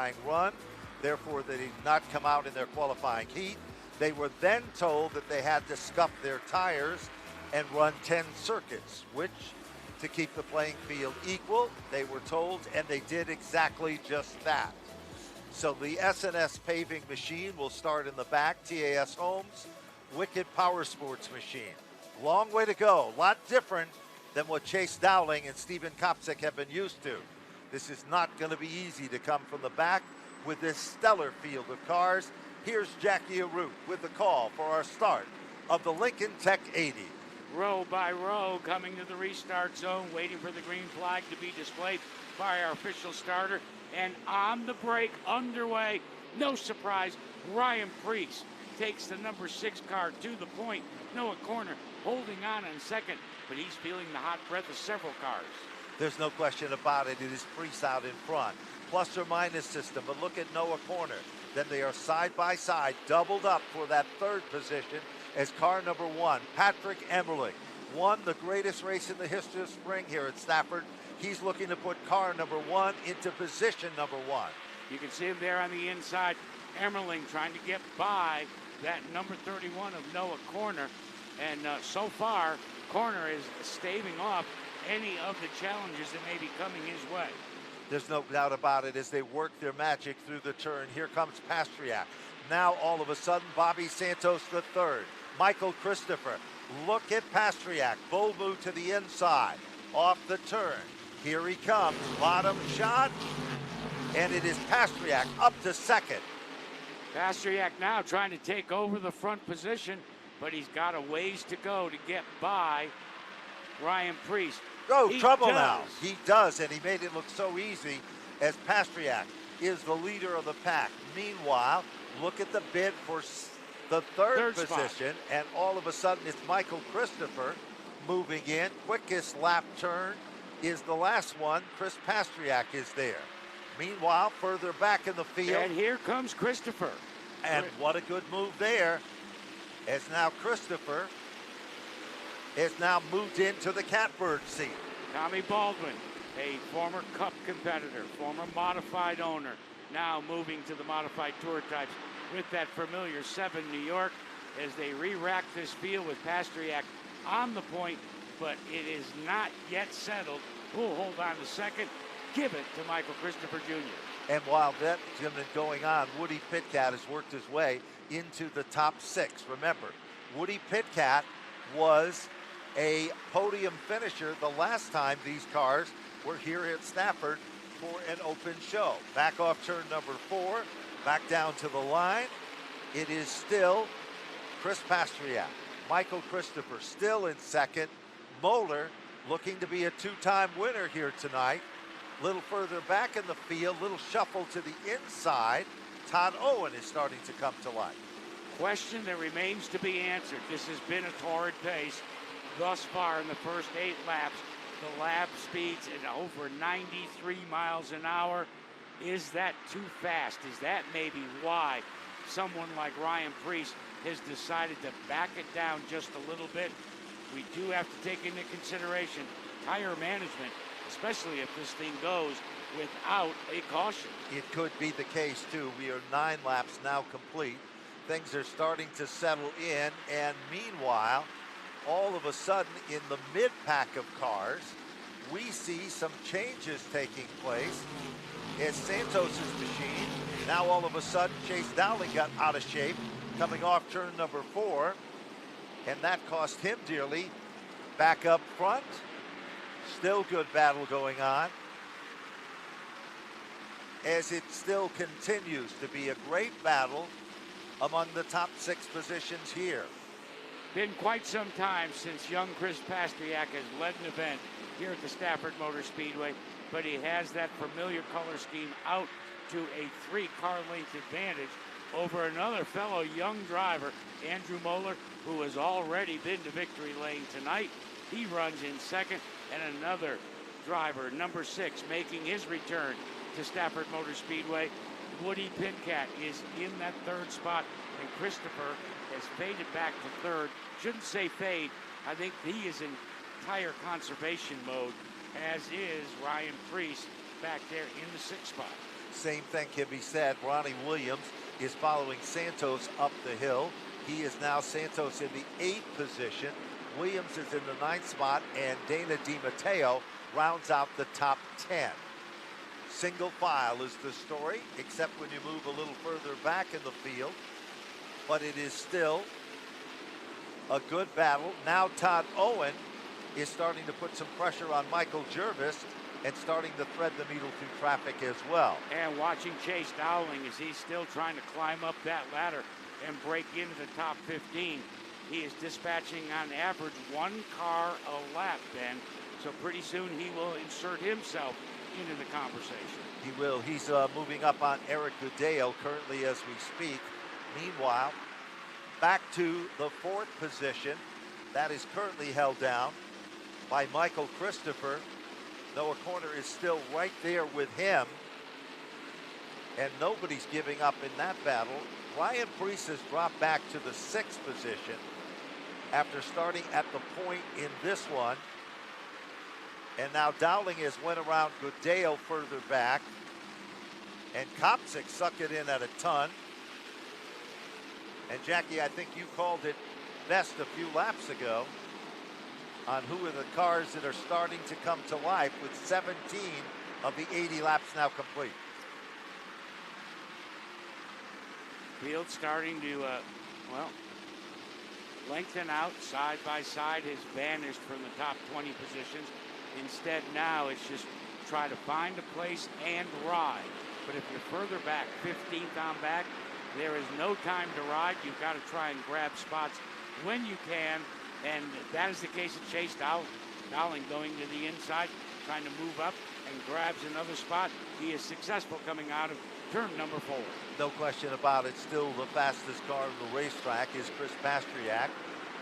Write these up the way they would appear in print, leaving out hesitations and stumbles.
qualifying run. Therefore, they did not come out in their qualifying heat. They were then told that they had to scuff their tires and run 10 circuits, which, to keep the playing field equal, they were told, and they did exactly just that. So the S&S paving machine will start in the back, TAS Homes, Wicked Power Sports machine. Long way to go, a lot different than what Chase Dowling and Steven Kopsik have been used to. This is not going to be easy to come from the back with this stellar field of cars. Here's Jackie Arute with the call for our start of the Lincoln Tech 80. Row by row, coming to the restart zone, waiting for the green flag to be displayed by our official starter. And on the break, underway, no surprise, Ryan Preece takes the number 6 car to the point. Noah Corner holding on in second, but he's feeling the hot breath of several cars. There's no question about it. It is Preece out in front. Plus or minus system, but look at Noah Corner. Then they are side by side, doubled up for that third position as car number 1, Patrick Emmerling, won the greatest race in the history of spring here at Stafford. He's looking to put car number 1 into position number 1. You can see him there on the inside. Emmerling trying to get by that number 31 of Noah Corner. And so far, Corner is staving off any of the challenges that may be coming his way. There's no doubt about it as they work their magic through the turn. Here comes Pastriak. Now all of a sudden, Bobby Santos the third. Michael Christopher. Look at Pastriak. Bull move to the inside. Off the turn. Here he comes. Bottom shot. And it is Pastriak up to second. Pastriak now trying to take over the front position, but he's got a ways to go to get by Ryan Preece. Oh, trouble now. He does, and he made it look so easy as Pastriak is the leader of the pack. Meanwhile, look at the bid for the third position, and all of a sudden it's Michael Christopher moving in. Quickest lap turn is the last one. Chris Pastriak is there. Meanwhile, further back in the field. And here comes Christopher. And what a good move there, as now Christopher is now moved into the catbird seat. Tommy Baldwin, a former Cup competitor, former modified owner, now moving to the modified tour types with that familiar 7 New York as they re-rack this field with Pastriak on the point, but it is not yet settled. Who'll hold on to second? Give it to Michael Christopher Jr. And while that's been going on, Woody Pitkat has worked his way into the top 6. Remember, Woody Pitkat was a podium finisher the last time these cars were here at Stafford for an open show. Back off turn number 4, back down to the line. It is still Chris Pastriak. Michael Christopher still in second. Moeller looking to be a 2-time winner here tonight. Little further back in the field, little shuffle to the inside. Todd Owen is starting to come to life. Question that remains to be answered. This has been a torrid pace thus far in the first 8 laps. The lap speeds at over 93 miles an hour. Is that too fast? Is that maybe why someone like Ryan Preece has decided to back it down just a little bit? We do have to take into consideration tire management, especially if this thing goes without a caution. It could be the case, too. We are 9 laps now complete. Things are starting to settle in, and meanwhile, all of a sudden, in the mid-pack of cars, we see some changes taking place. As Santos's machine, now all of a sudden, Chase Dowling got out of shape, coming off turn number 4, and that cost him dearly. Back up front, still good battle going on, as it still continues to be a great battle among the top 6 positions here. Been quite some time since young Chris Pastriak has led an event here at the Stafford Motor Speedway, but he has that familiar color scheme out to a 3-car length advantage over another fellow young driver, Andrew Moeller, who has already been to victory lane tonight. He runs in second, and another driver, number 6, making his return to Stafford Motor Speedway. Woody Pitkat is in that 3rd spot, and Christopher has faded back to 3rd. Shouldn't say fade. I think he is in tire conservation mode, as is Ryan Preece back there in the 6th spot. Same thing can be said. Ronnie Williams is following Santos up the hill. He is now Santos in the 8th position. Williams is in the 9th spot, and Dana DiMatteo rounds out the top 10. Single file is the story, except when you move a little further back in the field. But it is still a good battle. Now Todd Owen is starting to put some pressure on Michael Jervis and starting to thread the needle through traffic as well. And watching Chase Dowling as he's still trying to climb up that ladder and break into the top 15. He is dispatching on average 1 car a lap, Ben. So pretty soon he will insert himself into the conversation. He will. He's moving up on Eric Goodale currently as we speak. Meanwhile, back to the 4th position. That is currently held down by Michael Christopher. Noah Corner is still right there with him. And nobody's giving up in that battle. Ryan Preece has dropped back to the 6th position after starting at the point in this one. And now Dowling has went around Goodale further back. And Kopsick sucked it in at a ton. And Jackie, I think you called it best a few laps ago on who are the cars that are starting to come to life with 17 of the 80 laps now complete. Field starting to, lengthen out side by side, has vanished from the top 20 positions. Instead now it's just try to find a place and ride. But if you're further back, 15th on back, there is no time to ride. You've got to try and grab spots when you can. And that is the case of Chase Dowling going to the inside, trying to move up and grabs another spot. He is successful coming out of turn number 4. No question about it. Still the fastest car on the racetrack is Chris Pastriak.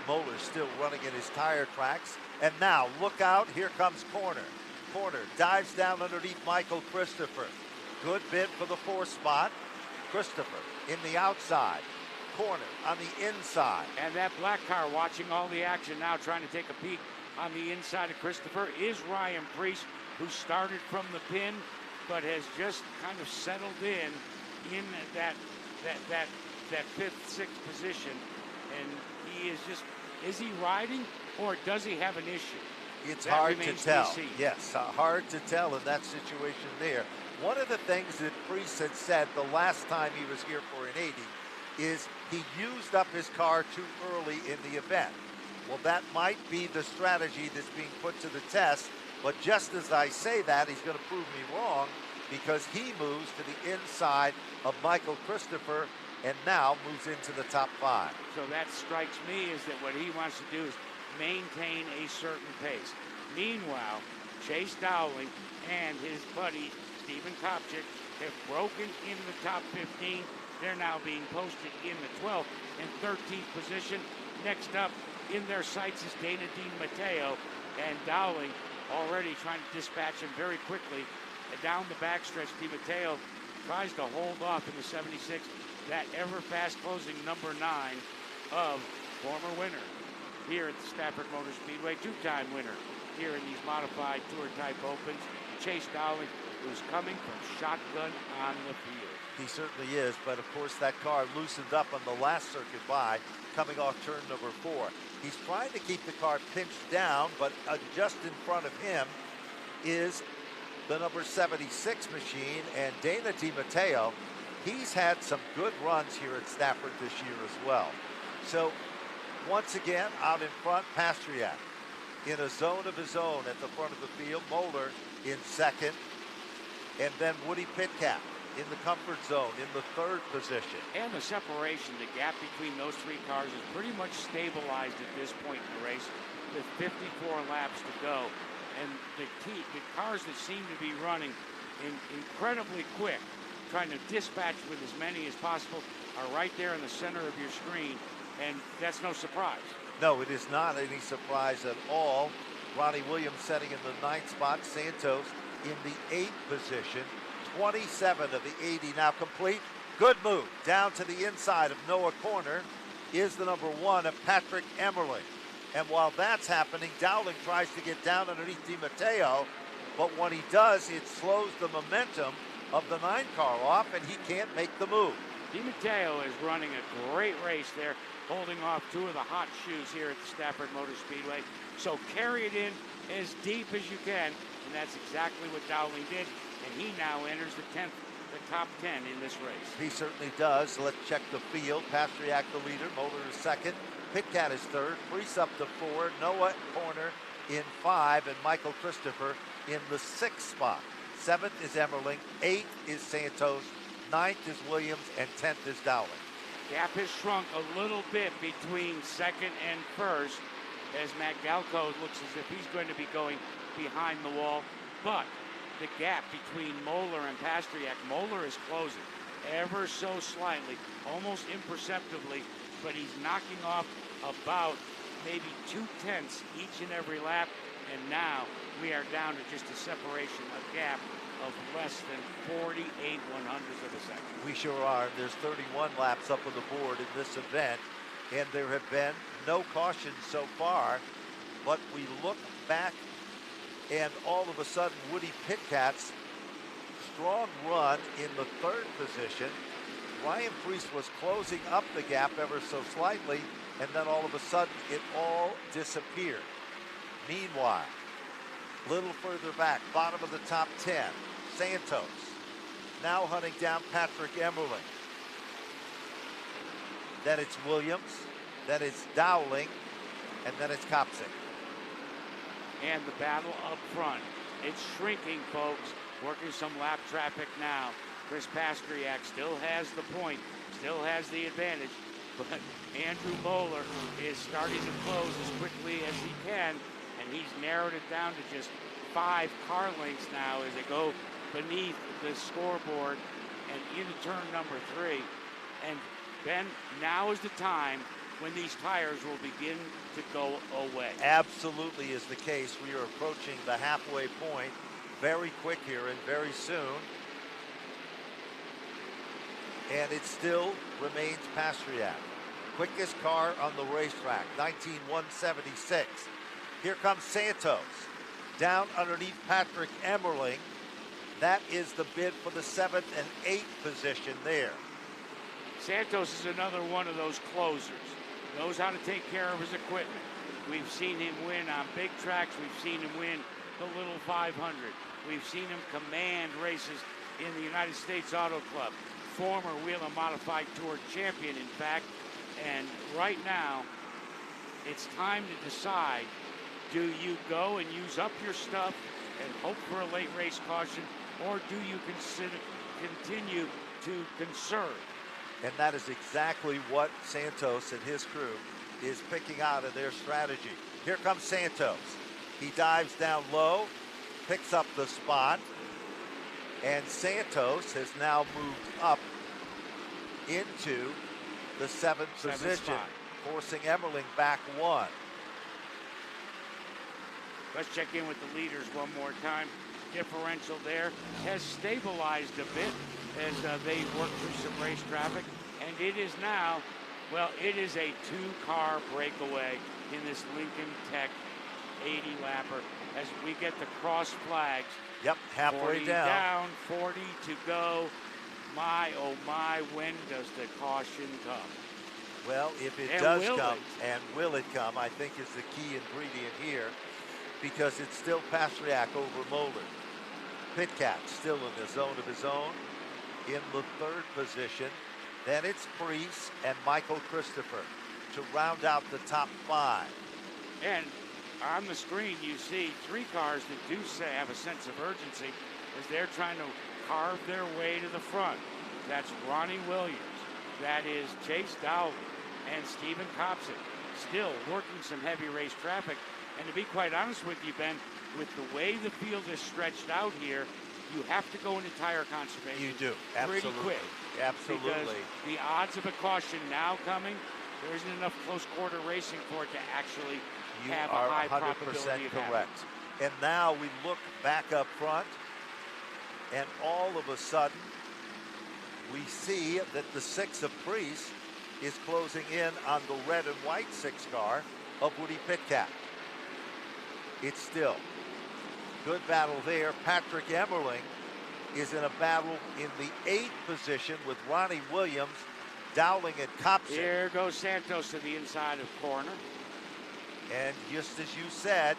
Moeller still running in his tire tracks. And now, look out, here comes Corner. Corner dives down underneath Michael Christopher. Good bid for the 4th spot. Christopher in the outside. Corner on the inside. And that black car watching all the action now, trying to take a peek on the inside of Christopher, is Ryan Preece, who started from the pin, but has just kind of settled in that 5th, 6th position. And he is he riding, or does he have an issue? It's that hard to tell. To yes, hard to tell in that situation there. One of the things that Preece had said the last time he was here for an 80 is he used up his car too early in the event. Well, that might be the strategy that's being put to the test, but just as I say that, he's going to prove me wrong, because he moves to the inside of Michael Christopher and now moves into the top 5. So that strikes me as that what he wants to do is maintain a certain pace. Meanwhile, Chase Dowling and his buddy Stephen Kopchick have broken into the top 15. They're now being posted in the 12th and 13th position. Next up in their sights is Dana DiMatteo, and Dowling already trying to dispatch him very quickly. Down the backstretch, DiMatteo tries to hold off in the 76, that ever fast closing number 9 of former winner here at the Stafford Motor Speedway, 2-time winner here in these modified tour type opens. Chase Dowling, who's coming from shotgun on the field. He certainly is, but of course that car loosened up on the last circuit by coming off turn number 4. He's trying to keep the car pinched down, but just in front of him is the number 76 machine, and Dana DiMatteo. He's had some good runs here at Stafford this year as well. So once again, out in front, Pastriak in a zone of his own at the front of the field. Moeller in 2nd, and then Woody Pitcap in the comfort zone in the 3rd position. And the separation, the gap between those 3 cars is pretty much stabilized at this point in the race with 54 laps to go. And the cars that seem to be running incredibly quick, trying to dispatch with as many as possible, are right there in the center of your screen, and that's no surprise. No, it is not any surprise at all. Ronnie Williams setting in the 9th spot. Santos in the 8th position. 27 of the 80 now complete. Good move down to the inside of Noah Corner is the number 1 of Patrick Emmerling. And while that's happening, Dowling tries to get down underneath DiMatteo, but when he does, it slows the momentum of the 9 car off, and he can't make the move. DiMatteo is running a great race there, holding off 2 of the hot shoes here at the Stafford Motor Speedway. So carry it in as deep as you can, and that's exactly what Dowling did, and he now enters the top 10 in this race. He certainly does. Let's check the field. Pastriak the leader, Moeller is second, Pitcat is third, Priest up to 4, Noah Corner in 5, and Michael Christopher in the 6th spot. 7th is Emmerling, 8th is Santos, 9th is Williams, and 10th is Dowling. Gap has shrunk a little bit between second and first, as Matt Galco looks as if he's going to be going behind the wall. But the gap between Moeller and Pastriak, Moeller is closing ever so slightly, almost imperceptibly, but he's knocking off about maybe 0.2 each and every lap. And now we are down to just a separation, a gap of less than 48 100ths of a second. We sure are. There's 31 laps up on the board in this event, and there have been no cautions so far. But we look back, and all of a sudden, Woody Pitcat's strong run in the 3rd position. Ryan Priest was closing up the gap ever so slightly, and then all of a sudden, it all disappeared. Meanwhile, a little further back, bottom of the top 10, Santos, now hunting down Patrick Emmerling. Then it's Williams, then it's Dowling, and then it's Kopsik. And the battle up front, it's shrinking, folks. Working some lap traffic now. Chris Pastriak still has the point, still has the advantage, but Andrew Moeller is starting to close as quickly as he can, and he's narrowed it down to just 5 car lengths now as they go beneath the scoreboard and into turn number 3. And Ben, now is the time when these tires will begin to go away. Absolutely is the case. We are approaching the halfway point very quick here and very soon. And it still remains Pastriak. Quickest car on the racetrack, 19.176. Here comes Santos, down underneath Patrick Emmerling. That is the bid for the 7th and 8th position there. Santos is another one of those closers. Knows how to take care of his equipment. We've seen him win on big tracks. We've seen him win the Little 500. We've seen him command races in the United States Auto Club. Former Whelen Modified Tour champion, in fact. And right now, it's time to decide, do you go and use up your stuff and hope for a late race caution, or do you continue to conserve? And that is exactly what Santos and his crew is picking out of their strategy. Here comes Santos. He dives down low, picks up the spot, and Santos has now moved up into the 7th position, spot, forcing Emmerling back 1. Let's check in with the leaders one more time. Differential there has stabilized a bit as they work through some race traffic. And it is now, well, it is a 2-car breakaway in this Lincoln Tech 80-lapper as we get the cross flags. Yep, halfway 40 down. 40 to go. My, oh my, when does the caution come? Well, if it And does will come, it? and will it come, I think is the key ingredient here, because it's still Pastriak over Moeller. Pitcat still in the zone of his own in the 3rd position. Then it's Priest and Michael Christopher to round out the top 5. And on the screen, you see 3 cars that do have a sense of urgency as they're trying to carve their way to the front. That's Ronnie Williams. That is Chase Dowling and Stephen Kopsik, still working some heavy race traffic. And to be quite honest with you, Ben, with the way the field is stretched out here, you have to go into tire conservation. You do, absolutely. Pretty quick. Absolutely. Because the odds of a caution now coming, there isn't enough close quarter racing for it to actually have a high probability of happening. Correct. And now we look back up front, and all of a sudden, we see that the 6 of Priest is closing in on the red and white 6 car of Woody Pitcat. It's still good battle there. Patrick Emmerling is in a battle in the 8th position with Ronnie Williams, Dowling, and Copson. Here goes Santos to the inside of corner. And just as you said,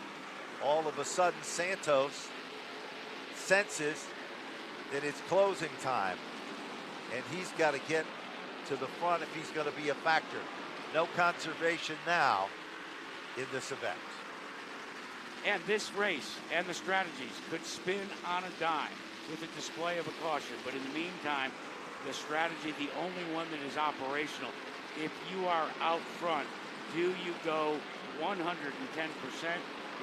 all of a sudden Santos senses that it's closing time. And he's got to get to the front if he's going to be a factor. No conservation now in this event. And this race and the strategies could spin on a dime with a display of a caution. But in the meantime, the strategy, the only one that is operational, if you are out front, do you go 110%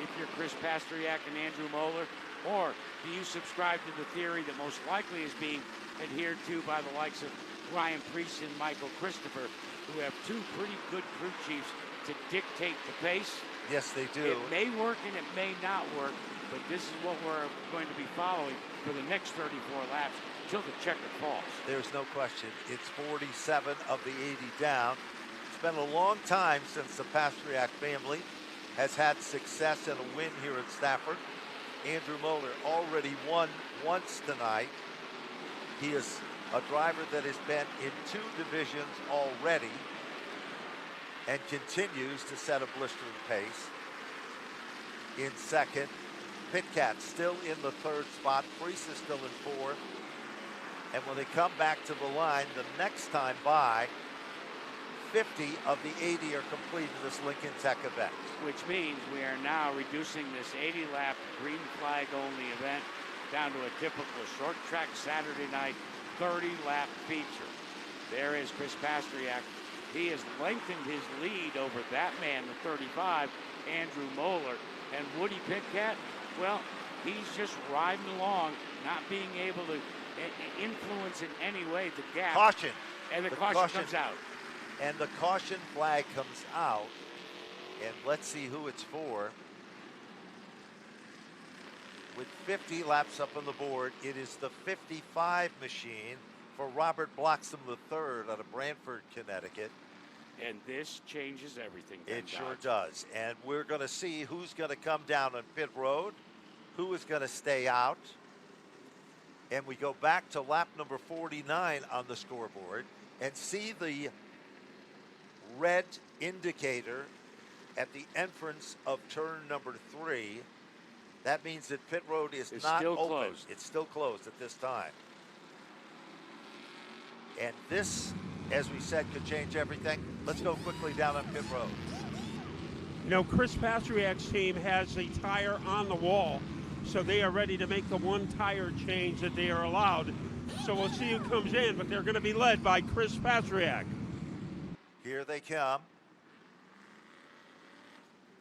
if you're Chris Pastriak and Andrew Moeller? Or do you subscribe to the theory that most likely is being adhered to by the likes of Ryan Preece and Michael Christopher, who have two pretty good crew chiefs to dictate the pace? Yes, they do. It may work and it may not work, but this is what we're going to be following for the next 34 laps until the checker falls. There's no question. It's 47 of the 80 down. It's been a long time since the Pastriak family has had success and a win here at Stafford. Andrew Moeller already won once tonight. He is a driver that has been in 2 divisions already and continues to set a blistering pace. In second, Pitcat still in the 3rd spot. Preece is still in 4th. And when they come back to the line the next time by, 50 of the 80 are complete in this Lincoln Tech event. Which means we are now reducing this 80-lap green flag only event down to a typical short track Saturday night 30-lap feature. There is Chris Pastriak. He has lengthened his lead over that man, the 35, Andrew Moeller. And Woody Pitcat, well, he's just riding along, not being able to influence in any way the gap. Caution. And the caution comes out. And the caution flag comes out. And let's see who it's for. With 50 laps up on the board, it is the 55 machine for Robert Bloxham III out of Branford, Connecticut. And this changes everything. It sure does. And we're going to see who's going to come down on pit road, who is going to stay out. And we go back to lap number 49 on the scoreboard and see the red indicator at the entrance of turn number 3. That means that pit road is not still open. Closed. It's still closed at this time. And this, as we said, could change everything. Let's go quickly down on pit road. You know, Chris Pastriak's team has a tire on the wall, so they are ready to make the one tire change that they are allowed. So we'll see who comes in, but they're going to be led by Chris Pastriak. Here they come.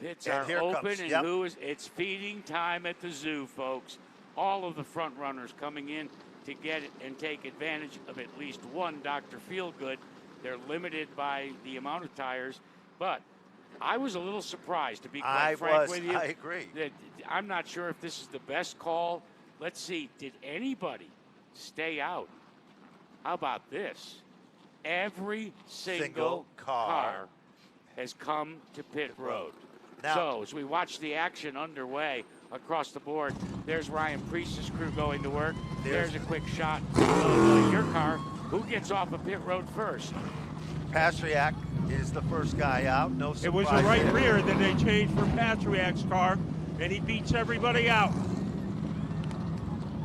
Pits And are open, comes, and yep. it's feeding time at the zoo, folks. All of the front runners coming in to get it and take advantage of at least one Dr. Feelgood. They're limited by the amount of tires, but I was a little surprised, to be quite frank with you. I agree. That I'm not sure if this is the best call. Let's see, did anybody stay out? How about this? Every single car has come to pit road. Now, so as we watch the action underway across the board, there's Ryan Preece's crew going to work. There's a quick shot of your car. Who gets off of pit road first? Pastriak is the first guy out. No surprise. It was the right rear that they changed for Pastriak's car, and he beats everybody out.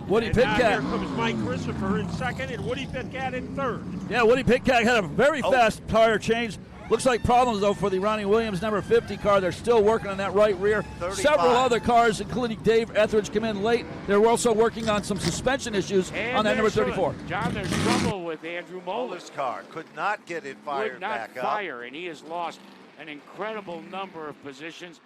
Woody and now here Pitcat. comes Mike Christopher in second, and Woody Pitcat in third. Yeah, Woody Pitcat had a very fast tire change. Looks like problems, though, for the Ronnie Williams number 50 car. They're still working on that right rear. 35. Several other cars, including Dave Etheridge, come in late. They're also working on some suspension issues And on that number 34. John, there's trouble with Andrew Moeller's car. Could not get it fired back up. Could not fire, and he has lost an incredible number of positions.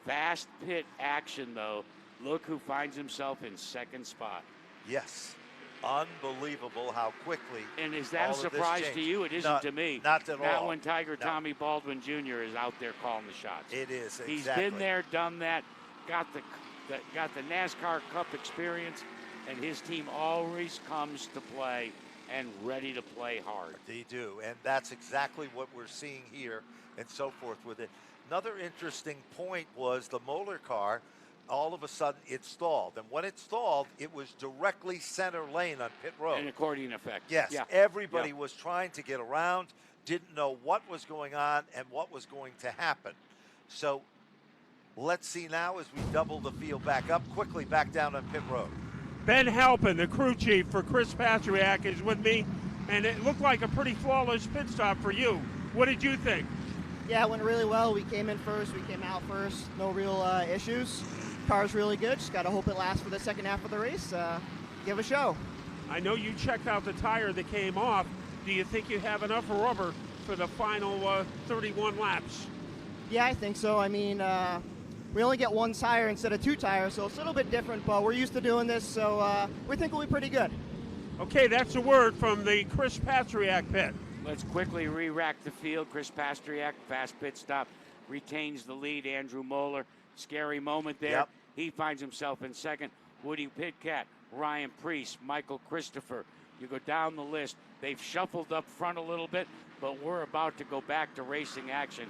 Fast pit action, though. Look who finds himself in second spot. Yes. Unbelievable how quickly. And is that a surprise to you? It isn't to me. Not at all. Not when Tiger Tommy Baldwin Jr. is out there calling the shots. It is, exactly. He's been there, done that, got the NASCAR Cup experience, and his team always comes to play and ready to play hard. They do, and that's exactly what we're seeing here and so forth with it. Another interesting point was the Moeller car all of a sudden it stalled. And when it stalled, it was directly center lane on pit road. An accordion effect. Yes, Yeah. everybody was trying to get around, didn't know what was going on and what was going to happen. So let's see now as we double the field back up, quickly back down on pit road. Ben Halpin, the crew chief for Chris Pastriak, is with me, and it looked like a pretty flawless pit stop for you. What did you think? Yeah, it went really well. We came in first, we came out first, no real issues. Car's really good, just got to hope it lasts for the second half of the race. Give a show. I know you checked out the tire that came off. Do you think you have enough rubber for the final 31 laps? Yeah, I think so. I mean, we only get one tire instead of two tires, so it's a little bit different, but we're used to doing this, so we think we'll be pretty good. Okay, that's a word from the Chris Pastriak pit. Let's quickly re-rack the field. Chris Pastriak, fast pit stop, retains the lead. Andrew Moeller, scary moment there. Yep. He finds himself in second. Woody Pitcat, Ryan Preece, Michael Christopher. You go down the list. They've shuffled up front a little bit, but we're about to go back to racing action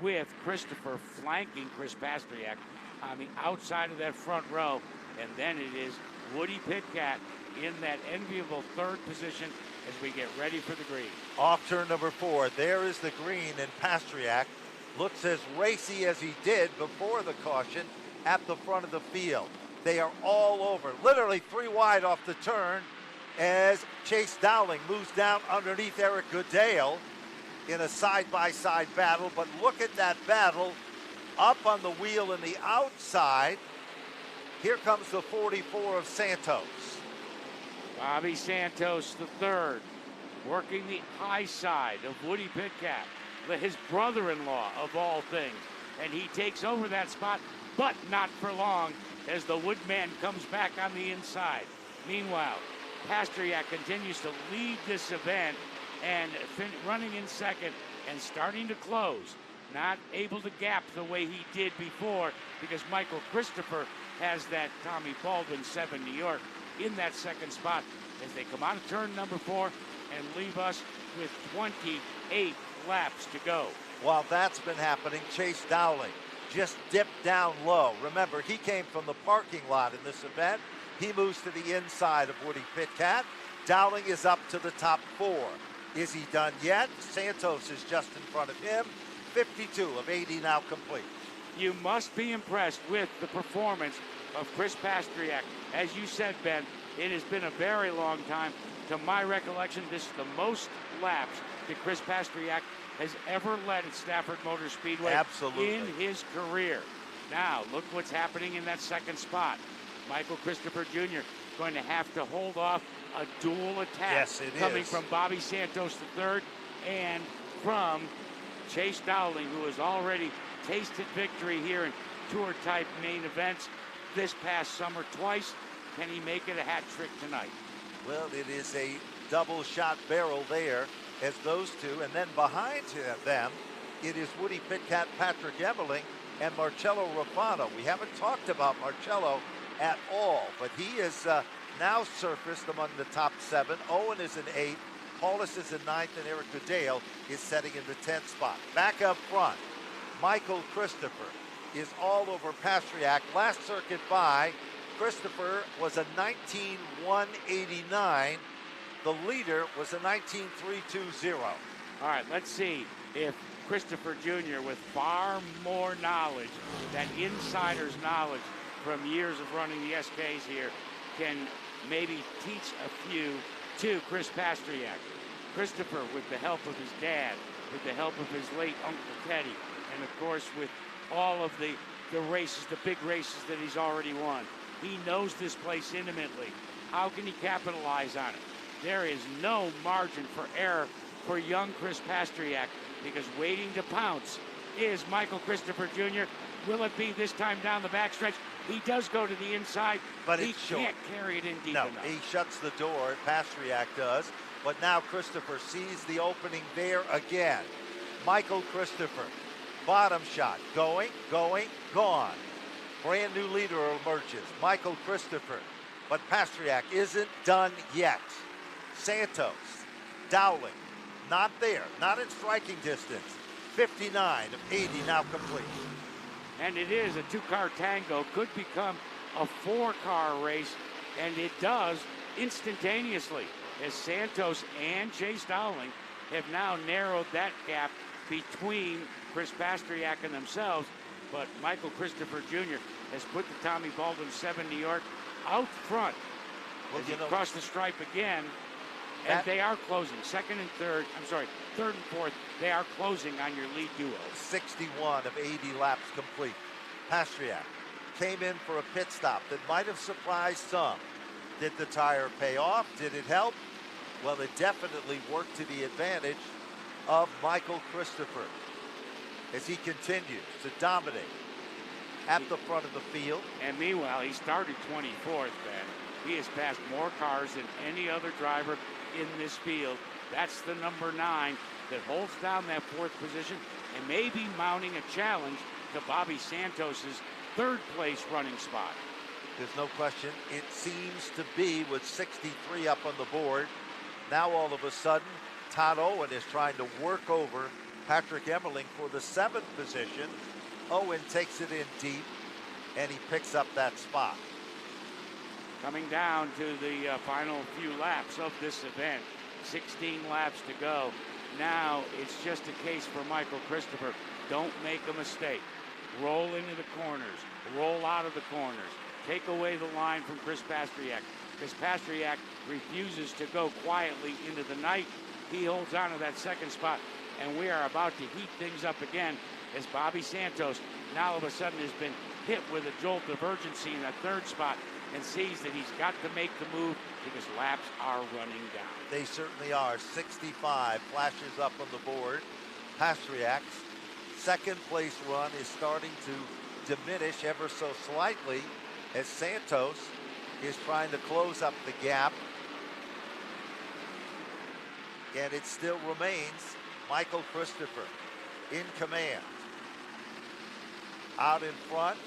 with Christopher flanking Chris Pastriak on the outside of that front row. And then it is Woody Pitcat in that enviable third position as we get ready for the green. Off turn number 4, there is the green, and Pastriak looks as racy as he did before the caution at the front of the field. They are all over, literally 3 wide off the turn as Chase Dowling moves down underneath Eric Goodale in a side-by-side battle. But look at that battle up on the wheel in the outside. Here comes the 44 of Santos. Bobby Santos, the third, working the high side of Woody Pitcat, his brother-in-law of all things. And he takes over that spot, but not for long, as the Woodman comes back on the inside. Meanwhile, Pastriak continues to lead this event and running in second and starting to close. Not able to gap the way he did before because Michael Christopher has that Tommy Baldwin 7 New York in that second spot as they come out of turn number 4 and leave us with 28 laps to go. While that's been happening, Chase Dowling just dipped down low. Remember, he came from the parking lot in this event. He moves to the inside of Woody Pitcat. Dowling is up to the top 4. Is he done yet? Santos is just in front of him. 52 of 80 now complete. You must be impressed with the performance of Chris Pastriak. As you said, Ben, it has been a very long time. To my recollection, this is the most laps that Chris Pastriak has ever led at Stafford Motor Speedway. Absolutely. In his career. Now, look what's happening in that second spot. Michael Christopher Jr. going to have to hold off a dual attack. Yes, it coming is. from Bobby Santos III and from Chase Dowling, who has already tasted victory here in tour-type main events this past summer twice. Can he make it a hat trick tonight? Well, it is a double shot barrel there as those two, and then behind them, it is Woody Pitcat, Patrick Emeling, and Marcello Rafano. We haven't talked about Marcello at all, but he is now surfaced among the top 7. Owen is in 8th, Paulus is in 9th, and Eric Goodale is setting in the 10th spot. Back up front, Michael Christopher is all over Pastriak. Last circuit by, Christopher was a 19.189. The leader was a 19.320. All right, let's see if Christopher Jr., with far more knowledge, that insider's knowledge from years of running the SKs here, can maybe teach a few to Chris Pastriak. Christopher, with the help of his dad, with the help of his late Uncle Teddy, and of course with all of the races, the big races that he's already won. He knows this place intimately. How can he capitalize on it? There is no margin for error for young Chris Pastriak because waiting to pounce is Michael Christopher Jr. Will it be this time down the backstretch? He does go to the inside, but he it's can't carry it in deep no, enough. he shuts the door, Pastriak does, but now Christopher sees the opening there again. Michael Christopher, bottom shot, going, gone. Brand new leader emerges, Michael Christopher, but Pastriak isn't done yet. Santos, Dowling, not there, not in striking distance. 59 of 80 now complete. and it is a 2-car tango, could become a 4-car race, and it does instantaneously, as Santos and Chase Dowling have now narrowed that gap between Chris Pastriak and themselves. But Michael Christopher Jr. has put the Tommy Baldwin 7 New York out front as he crossed the stripe again. And they are closing. Third and fourth, they are closing on your lead duo. 61 of 80 laps complete. Pastriak came in for a pit stop that might have surprised some. Did the tire pay off? Did it help? Well, it definitely worked to the advantage of Michael Christopher as he continues to dominate at the front of the field. And meanwhile, he started 24th, Ben. He has passed more cars than any other driver in this field. That's the number 9 that holds down that 4th position and may be mounting a challenge to Bobby Santos's 3rd place running spot. There's no question. It seems to be with 63 up on the board. Now all of a sudden, Todd Owen is trying to work over Patrick Emmerling for the 7th position. Owen takes it in deep, and he picks up that spot. Coming down to the final few laps of this event, 16 laps to go. Now it's just a case for Michael Christopher. Don't make a mistake. Roll into the corners. Roll out of the corners. Take away the line from Chris Pastriak, because Pastriak refuses to go quietly into the night. He holds on to that 2nd spot, and we are about to heat things up again as Bobby Santos now all of a sudden has been hit with a jolt of urgency in that 3rd spot and sees that he's got to make the move because laps are running down. They certainly are. 65 flashes up on the board. Pastriak's 2nd place run is starting to diminish ever so slightly as Santos is trying to close up the gap. And it still remains Michael Christopher in command. Out in front.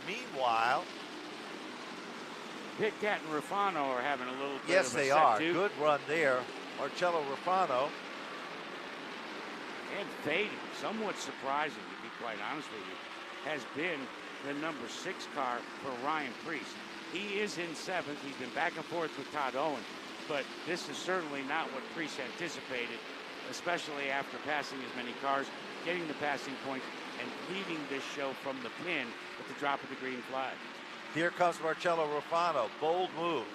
Meanwhile, Pitcat and Rufano are having a little bit yes, of a they set are. too. Good run there. Marcello Rufano. And fading, somewhat surprising to be quite honest with you, has been the number 6 car for Ryan Preece. He is in 7th. He's been back and forth with Todd Owen, but this is certainly not what Preece anticipated, especially after passing as many cars, getting the passing points, and leading this show from the pin at the drop of the green flag. Here comes Marcello Rufano. Bold move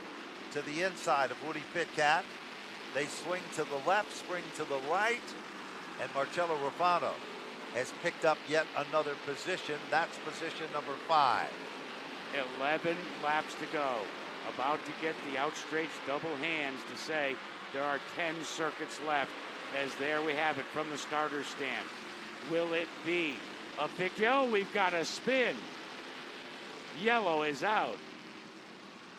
to the inside of Woody Pitcat. They swing to the left, spring to the right, and Marcello Rufano has picked up yet another position. That's position number 5. 11 laps to go. About to get the outstretched double hands to say there are 10 circuits left, as there we have it from the starter stand. Will it be a big deal? We've got a spin. Yellow is out.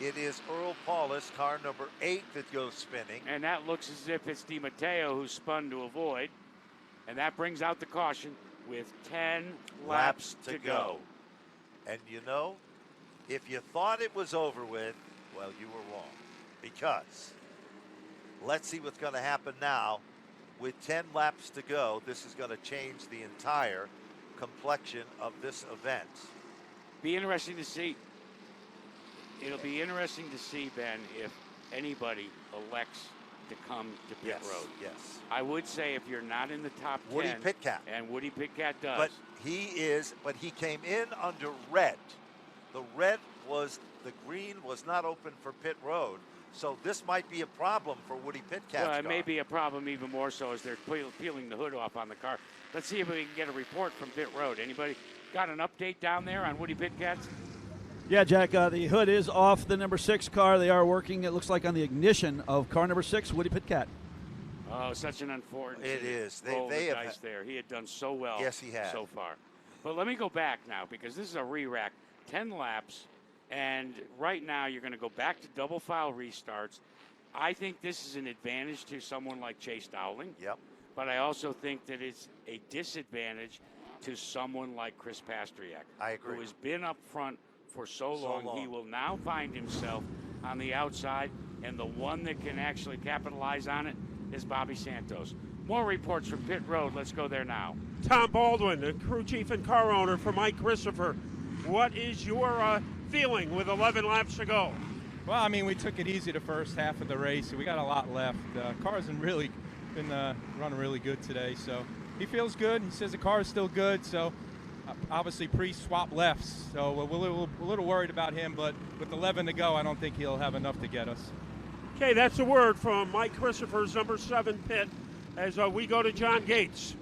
It is Earl Paulus, car number 8, that goes spinning. And that looks as if it's Di Matteo who spun to avoid. And that brings out the caution with 10 laps to go. And you know, if you thought it was over with, well, you were wrong. Because let's see what's going to happen now. With 10 laps to go, this is going to change the entire complexion of this event. Be interesting to see. It'll be interesting to see, Ben, if anybody elects to come to pit road. Yes. I would say if you're not in the top 10. Woody Pitcat. And Woody Pitcat does. But he came in under red. The green was not open for pit road. So this might be a problem for Woody Pitcat's Well, it car. may be a problem even more so as they're peeling the hood off on the car. Let's see if we can get a report from pit road. Anybody got an update down there on Woody Pitcat's? Yeah, Jack, the hood is off the number 6 car. They are working, it looks like, on the ignition of car number 6, Woody Pitcat. Oh, such an unfortunate It is. roll They of have dice there. He had done so well Yes, he had. so far. But let me go back now, because this is a re-rack. 10 laps, and right now you're going to go back to double file restarts. I think this is an advantage to someone like Chase Dowling. Yep. But I also think that it's a disadvantage to someone like Chris Pastriak. I agree. Who has been up front for so long. He will now find himself on the outside. and the one that can actually capitalize on it is Bobby Santos. More reports from pit road. Let's go there now. Tom Baldwin, the crew chief and car owner for Mike Christopher. What is your feeling with 11 laps to go? Well, I mean, we took it easy the first half of the race. We got a lot left. Car's been running really good today, so he feels good. He says the car is still good, so obviously Priest swapped lefts, so we're a little worried about him, but with 11 to go, I don't think he'll have enough to get us. Okay, that's a word from Mike Christopher's number 7 pit as we go to John Gates.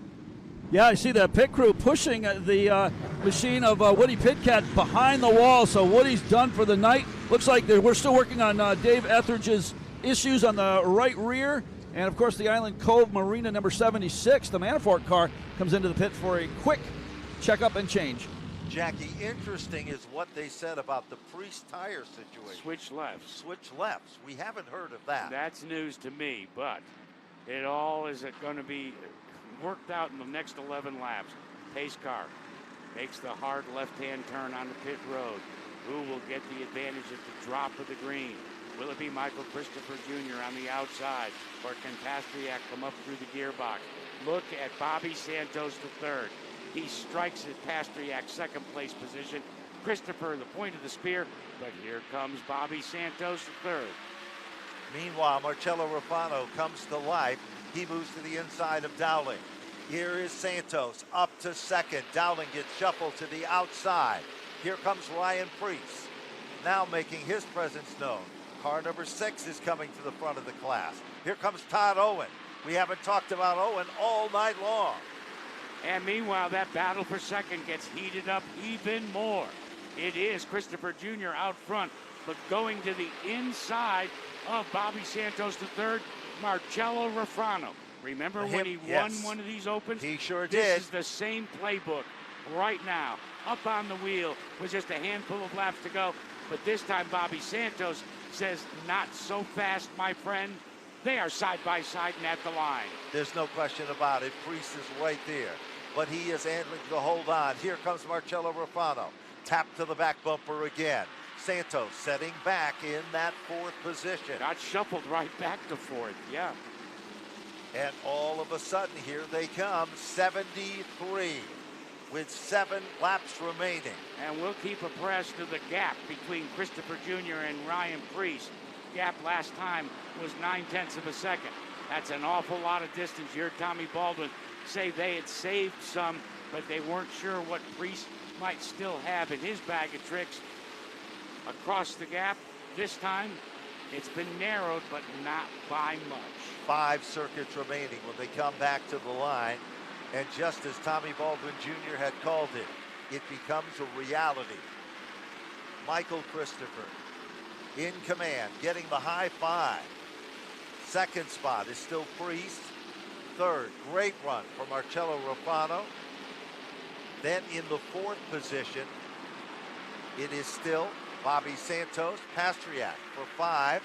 Yeah, I see the pit crew pushing the machine of Woody Pitcat behind the wall, so Woody's done for the night. Looks like we're still working on Dave Etheridge's issues on the right rear. And, of course, the Island Cove Marina number 76, the Manafort car, comes into the pit for a quick checkup and change. Jackie, interesting is what they said about the Priest tire situation. Switch lefts. Switch lefts. We haven't heard of that. That's news to me, but it all is going to be worked out in the next 11 laps. Pace car makes the hard left-hand turn on the pit road. Who will get the advantage at the drop of the green? Will it be Michael Christopher Jr. on the outside, or can Pastriak come up through the gearbox? Look at Bobby Santos III. He strikes at Pastriak's second place position. Christopher, the point of the spear, but here comes Bobby Santos III. Meanwhile, Marcello Rufano comes to life. He moves to the inside of Dowling. Here is Santos up to second. Dowling gets shuffled to the outside. Here comes Ryan Priest, now making his presence known. Car number 6 is coming to the front of the class. Here comes Todd Owen. We haven't talked about Owen all night long. And meanwhile, that battle for second gets heated up even more. It is Christopher Jr. out front, but going to the inside of Bobby Santos III, Marcello Rufano. Remember when he won one of these opens? He sure did. did. This is the same playbook right now. Up on the wheel with just a handful of laps to go. But this time, Bobby Santos says, not so fast, my friend. They are side by side and at the line. There's no question about it. Priest is right there, but he is handling to hold on. Here comes Marcello Rufano. Tap to the back bumper again. Santos setting back in that 4th position. Got shuffled right back to 4th, yeah. And all of a sudden, here they come, 73 with 7 laps remaining. And we'll keep abreast of the gap between Christopher Jr. and Ryan Priest. Gap last time was 9/10 of a second. That's an awful lot of distance. You heard Tommy Baldwin say they had saved some, but they weren't sure what Priest might still have in his bag of tricks. Across the gap, this time, it's been narrowed, but not by much. 5 circuits remaining when they come back to the line. And just as Tommy Baldwin Jr. had called it becomes a reality. Michael Christopher in command, getting the high 5. Second spot is still Priest. Third, great run for Marcello Rufano. Then in the 4th position, it is still Bobby Santos, Pastriak for 5.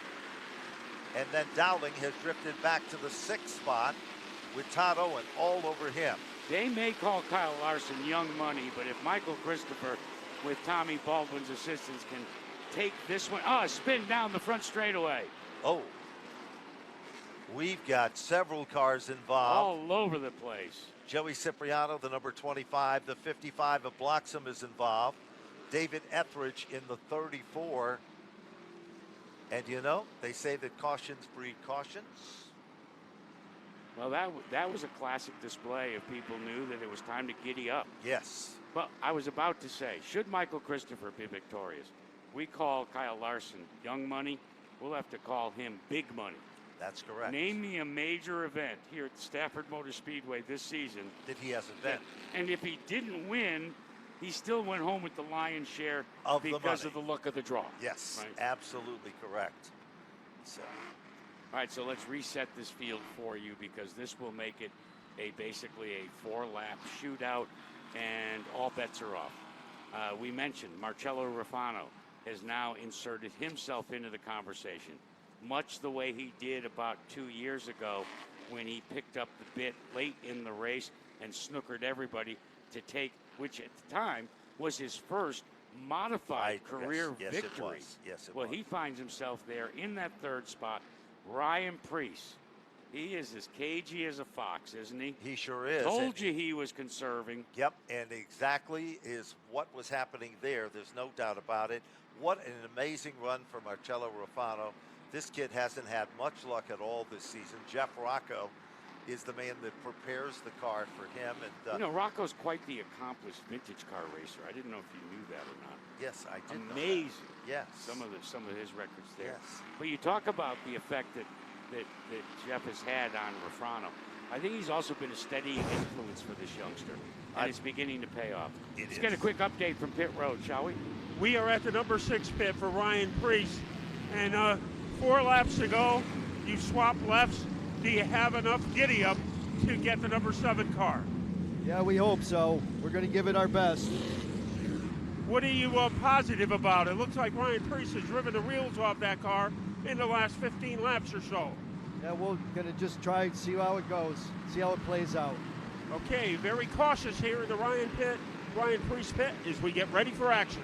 And then Dowling has drifted back to the 6th spot with Todd Owen all over him. They may call Kyle Larson young money, but if Michael Christopher, with Tommy Baldwin's assistance, can take this one. Oh, a spin down the front straightaway. Oh. We've got several cars involved. All over the place. Joey Cipriano, the number 25, the 55 of Bloxham is involved. David Etheridge in the 34. And you know, they say that cautions breed cautions. Well, that was a classic display if people knew that it was time to giddy up. Yes. Well, I was about to say, should Michael Christopher be victorious, we call Kyle Larson young money. We'll have to call him big money. That's correct. Name me a major event here at Stafford Motor Speedway this season that he hasn't been. And if he didn't win, he still went home with the lion's share because of the luck of the draw. Yes, right? Absolutely correct. So. All right, so let's reset this field for you because this will make it basically a 4-lap shootout, and all bets are off. We mentioned Marcello Rufano has now inserted himself into the conversation, much the way he did about 2 years ago when he picked up the bit late in the race and snookered everybody to take, which at the time was his first modified career yes, victory. It was. Yes, it well, was. he finds himself there in that third spot. Ryan Preece. He is as cagey as a fox, isn't he? He sure is. Told you he was conserving. Yep, and exactly is what was happening there. There's no doubt about it. What an amazing run for Marcello Ruffano. This kid hasn't had much luck at all this season. Jeff Rocco is the man that prepares the car for him. And Rocco's quite the accomplished vintage car racer. I didn't know if you knew that or not. Yes, I did. Amazing. Yes. Some of his records there. Yes. But you talk about the effect that Jeff has had on Ruffano. I think he's also been a steady influence for this youngster, and it's beginning to pay off. Let's get a quick update from pit road, shall we? We are at the number 6 pit for Ryan Preece, and 4 laps to go. You swap lefts. Do you have enough giddy up to get the number 7 car? Yeah, we hope so. We're going to give it our best. What are you positive about? It looks like Ryan Preece has driven the wheels off that car in the last 15 laps or so. Yeah, we're going to just try and see how it goes, see how it plays out. Okay, very cautious here in the Ryan Preece pit as we get ready for action.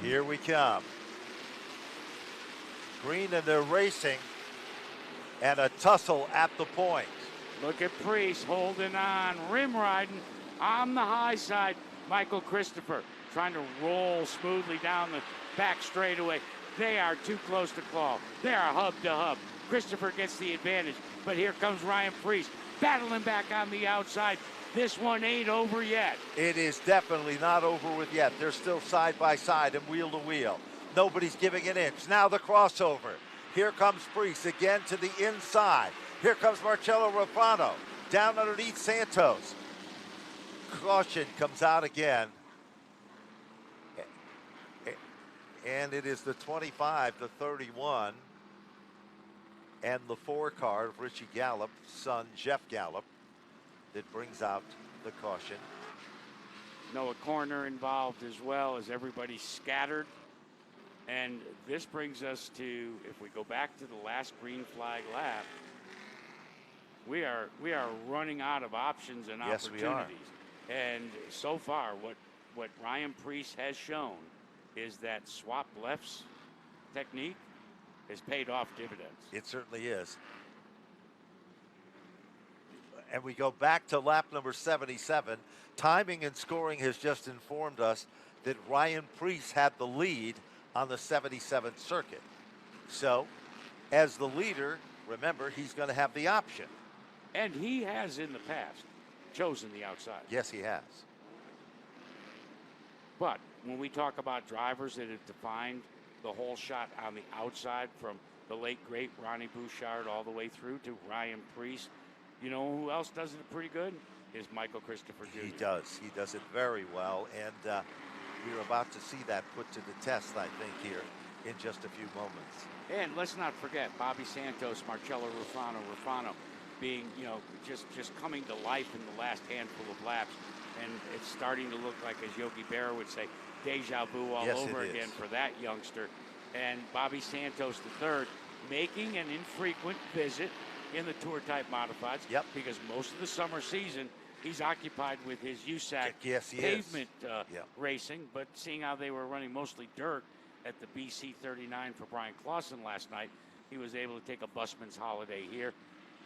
Here we come. Green, and they're racing, and a tussle at the point. Look at Preece holding on, rim riding on the high side. Michael Christopher trying to roll smoothly down the back straightaway. They are too close to call. They are hub to hub. Christopher gets the advantage, but here comes Ryan Preece battling back on the outside. This one ain't over yet. It is definitely not over with yet. They're still side by side and wheel to wheel. Nobody's giving an inch. Now the crossover. Here comes Preece again to the inside. Here comes Marcello Ruffano down underneath Santos. Caution comes out again. And it is the 25, the 31, and the 4 car of Richie Gallup's son, Jeff Gallup, that brings out the caution. Noah Corner involved as well as everybody scattered. And this brings us to, if we go back to the last green flag lap, we are running out of options and Yes, opportunities. We are. And so far, what Ryan Preece has shown is that swap lefts technique has paid off dividends. It certainly is. And we go back to lap number 77. Timing and scoring has just informed us that Ryan Preece had the lead on the 77th circuit. So, as the leader, remember, he's going to have the option. And he has in the past chosen the outside. Yes, he has. But when we talk about drivers that have defined the whole shot on the outside, from the late, great Ronnie Bouchard all the way through to Ryan Preece, you know who else does it pretty good? Is Michael Christopher Jr. He does. He does it very well. And we're about to see that put to the test, I think, here in just a few moments. And let's not forget Bobby Santos, Marcello Ruffano being, just coming to life in the last handful of laps. And it's starting to look like, as Yogi Berra would say, deja vu all over again for that youngster. And Bobby Santos III making an infrequent visit in the tour-type modifieds. Yep. Because most of the summer season, he's occupied with his USAC pavement racing. But seeing how they were running mostly dirt at the BC 39 for Brian Clausen last night, he was able to take a busman's holiday here.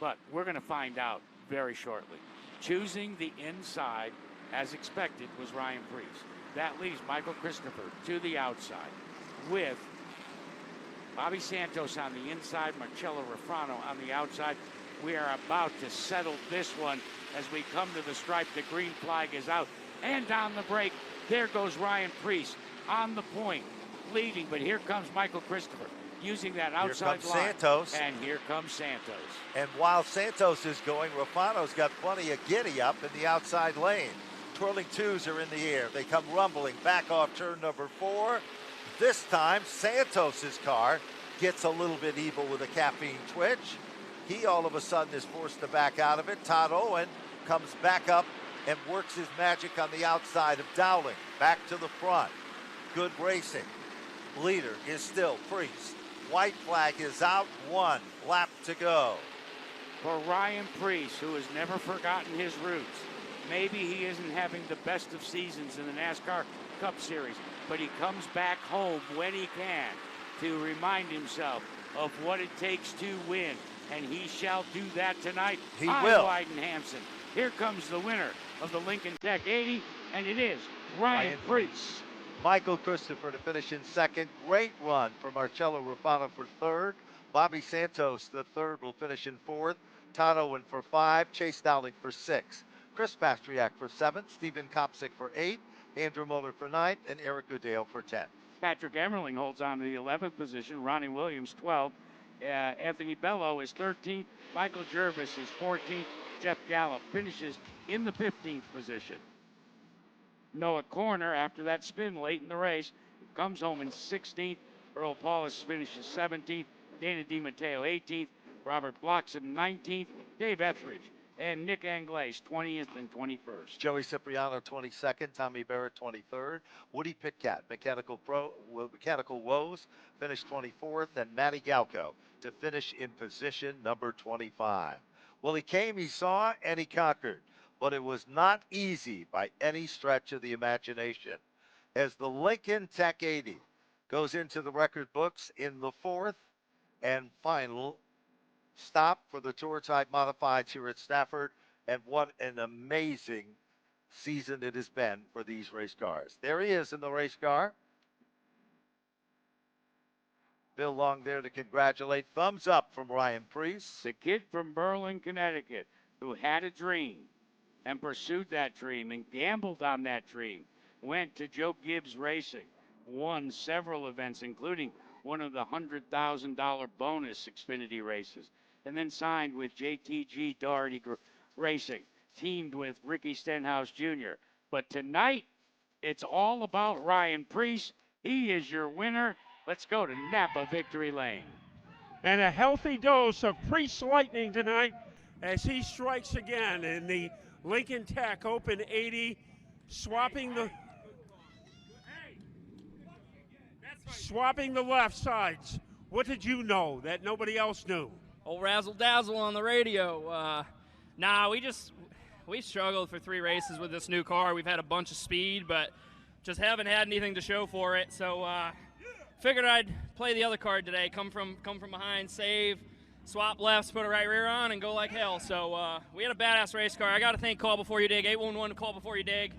But we're going to find out very shortly. Choosing the inside, as expected, was Ryan Preece. That leaves Michael Christopher to the outside with Bobby Santos on the inside, Marcello Ruffano on the outside. We are about to settle this one as we come to the stripe. The green flag is out. And on the brake, there goes Ryan Preece on the point, leading. But here comes Michael Christopher using that outside line. Santos. And here comes Santos. And while Santos is going, Ruffano's got plenty of giddy up in the outside lane. Twirling twos are in the air. They come rumbling back off turn number 4. This time, Santos's car gets a little bit evil with a caffeine twitch. He all of a sudden is forced to back out of it. Todd Owen comes back up and works his magic on the outside of Dowling. Back to the front. Good racing. Leader is still Preece. White flag is out. 1 lap to go. For Ryan Preece, who has never forgotten his roots. Maybe he isn't having the best of seasons in the NASCAR Cup Series. But he comes back home when he can to remind himself of what it takes to win. And he shall do that tonight. He will. Wyden Hampson. Here comes the winner of the Lincoln Tech 80, and it is Ryan Preece. Michael Christopher to finish in second. Great run for Marcello Rufano for third. Bobby Santos, the third, will finish in fourth. Todd Owen for 5. Chase Dowling for 6. Chris Pastriak for 7. Stephen Kopsick for 8. Andrew Muller for 9. And Eric Goodale for 10. Patrick Emmerling holds on to the 11th position. Ronnie Williams, 12th. Anthony Bello is 13th. Michael Jervis is 14th. Jeff Gallup finishes in the 15th position. Noah Corner, after that spin late in the race, comes home in 16th. Earl Paulus finishes 17th. Dana DiMatteo 18th. Robert Bloxham 19th. Dave Etheridge and Nick Anglaise 20th and 21st. Joey Cipriano 22nd. Tommy Barrett 23rd. Woody Pitcat, Mechanical Woes, finished 24th. And Matty Galco to finish in position number 25. Well, he came, he saw, and he conquered. But it was not easy by any stretch of the imagination. As the Lincoln Tech 80 goes into the record books in the fourth and final stop for the Tour Type Modifieds here at Stafford, and what an amazing season it has been for these race cars. There he is in the race car. Bill Long there to congratulate. Thumbs up from Ryan Preece. The kid from Berlin, Connecticut, who had a dream and pursued that dream and gambled on that dream, went to Joe Gibbs Racing, won several events, including one of the $100,000 bonus Xfinity races, and then signed with JTG Doherty Racing, teamed with Ricky Stenhouse Jr. But tonight, it's all about Ryan Preece. He is your winner. Let's go to Napa Victory Lane. And a healthy dose of Preece Lightning tonight as he strikes again in the Lincoln Tech Open 80, swapping the left sides. What did you know that nobody else knew? Old razzle dazzle on the radio. We struggled for 3 races with this new car. We've had a bunch of speed, but just haven't had anything to show for it. So figured I'd play the other card today. Come from behind, save, swap lefts, put a right rear on, and go like hell. So we had a badass race car. I got to thank Call Before You Dig, 811 Call Before You Dig,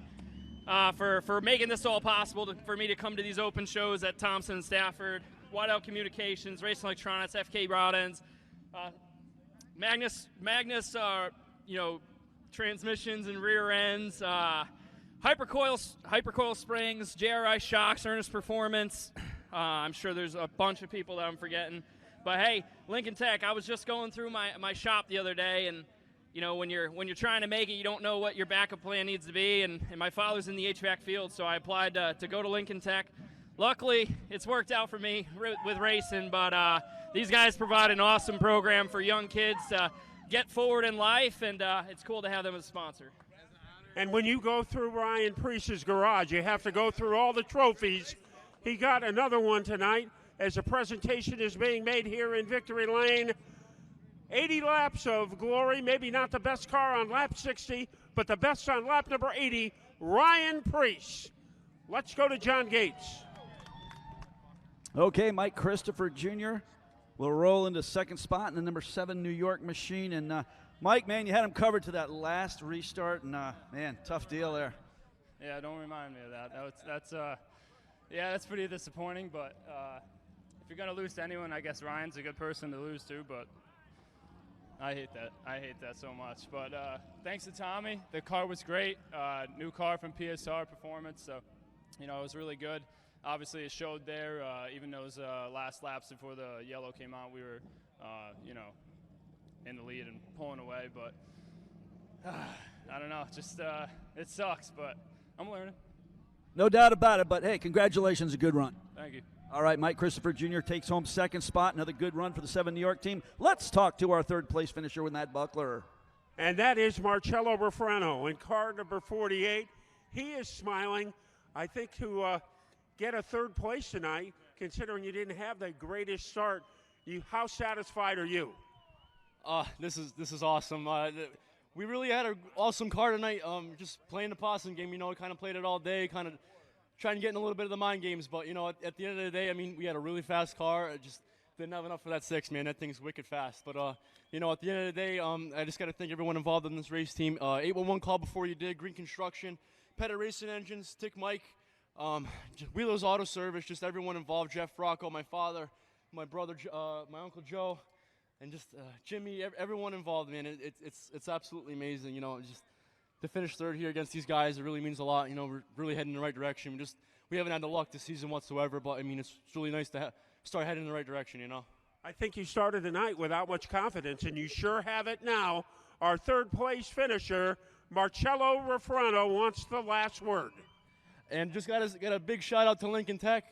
for making this all possible for me to come to these open shows at Thompson and Stafford, Waddell Communications, Racing Electronics, FK Rod-Ends, Magnus, transmissions and rear ends, Hypercoil Springs, JRI Shocks, Ernest Performance. I'm sure there's a bunch of people that I'm forgetting. But hey, Lincoln Tech, I was just going through my shop the other day, and when you're trying to make it, you don't know what your backup plan needs to be, and my father's in the HVAC field, so I applied to go to Lincoln Tech. Luckily, it's worked out for me with racing, but these guys provide an awesome program for young kids to get forward in life, and it's cool to have them as a sponsor. And when you go through Ryan Preece's garage, you have to go through all the trophies. He got another one tonight as a presentation is being made here in Victory Lane. 80 laps of glory, maybe not the best car on lap 60, but the best on lap number 80, Ryan Preece. Let's go to John Gates. Okay, Mike Christopher Jr. will roll into second spot in the number 7 New York machine. And Mike, man, you had him covered to that last restart, and man, tough deal there. Yeah, don't remind me of that. That's pretty disappointing. But if you're gonna lose to anyone, I guess Ryan's a good person to lose to. But I hate that so much. But thanks to Tommy, the car was great. New car from PSR Performance, so it was really good. Obviously, it showed there. Even those last laps before the yellow came out, we were, in the lead and pulling away. But I don't know. Just it sucks, but I'm learning. No doubt about it. But hey, congratulations, a good run. Thank you. All right, Mike Christopher Jr. takes home second spot. Another good run for the 7 New York team. Let's talk to our third place finisher with that buckler. And that is Marcello Rufano in car number 48. He is smiling, I think, to get a third place tonight, considering you didn't have the greatest start. How satisfied are you? This is awesome. We really had an awesome car tonight. Just playing the possum game, kind of played it all day, kind of trying to get in a little bit of the mind games. But, you know, at the end of the day, I mean, we had a really fast car. It just didn't have enough for that 6, man. That thing's wicked fast. But, you know, at the end of the day, I just got to thank everyone involved in this race team. 811 call before you did, Green Construction, Pettit Racing Engines, Tick Mike, Wheeler's Auto Service, just everyone involved, Jeff Rocco, my father, my brother, my Uncle Joe, and just Jimmy, everyone involved, man. It's absolutely amazing, you know, just to finish third here against these guys, it really means a lot. You know, we're really heading in the right direction. We haven't had the luck this season whatsoever, but, I mean, it's really nice to start heading in the right direction, you know. I think you started tonight without much confidence, and you sure have it now. Our third-place finisher, Marcello Refrano, wants the last word. And just got a big shout-out to Lincoln Tech.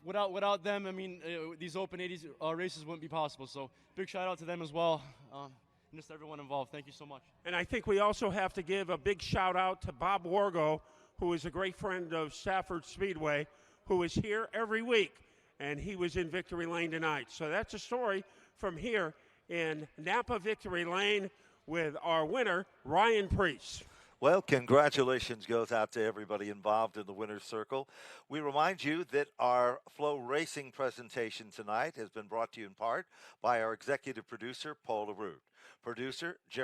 Without them, I mean, these Open 80s races wouldn't be possible. So big shout-out to them as well. And just everyone involved. Thank you so much. And I think we also have to give a big shout-out to Bob Wargo, who is a great friend of Stafford Speedway, who is here every week, and he was in Victory Lane tonight. So that's a story from here in Napa Victory Lane with our winner, Ryan Preece. Well, congratulations goes out to everybody involved in the winner's circle. We remind you that our Flow Racing presentation tonight has been brought to you in part by our executive producer, Paul LaRue. Producer, Jerry